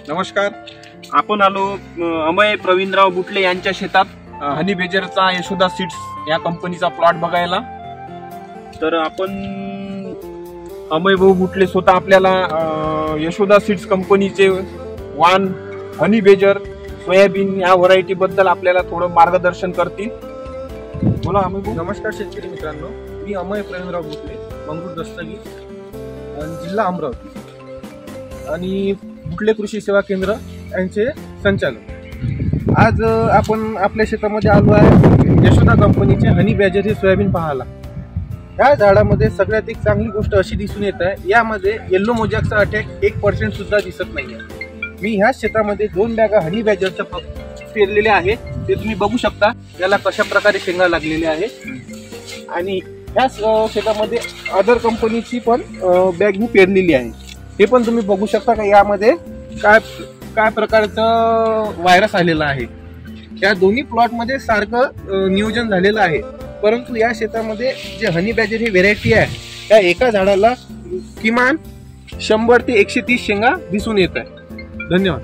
नमस्कार. आपण आलो अमय प्रवीणराव बुटले यांच्या शेतात हनी बेजरचा यशोदा सीड्स या कंपनीचा प्लॉट बघायला. तर आपण अमय भाऊ बुटले स्वतः आपल्याला यशोदा सीड्स कंपनीचे वान हनी बेजर सोयाबीन या व्हरायटी बद्दल आपल्याला थोडं मार्गदर्शन करतील. बोला अमय भाऊ. नमस्कार शेतकरी मित्रांनो, मी अमय प्रवीणराव बुटले, मंगरूळ दस्तगी, जिल्हा अमरावती आणि बुटले कृषी सेवा केंद्र यांचे संचालक. आज आपण आपल्या शेतामध्ये आलो आहे यशोदा कंपनीचे हनी बेजर हे सोयाबीन पाहायला. या झाडामध्ये सगळ्यात एक चांगली गोष्ट अशी दिसून येत आहे, यामध्ये येल्लो मोजॅकचा अटॅक 1% सुद्धा दिसत नाही आहे. मी ह्या शेतामध्ये 2 बॅगा हनी बेजरच्या पेरलेल्या आहेत, ते तुम्ही बघू शकता. याला कशा प्रकारे शेंगा लागलेल्या आहेत आणि ह्या शेतामध्ये अदर कंपनीची पण बॅग मी पेरलेली आहे. हे पण तुम्ही बघू शकता का यामध्ये काय प्रकारचं व्हायरस आलेला आहे. या दोन्ही प्लॉटमध्ये सारखं नियोजन झालेलं आहे, परंतु या शेतामध्ये जे हनी बेजर ही व्हेरायटी आहे, त्या एका झाडाला किमान 100 ते 130 शेंगा दिसून येत आहे. धन्यवाद.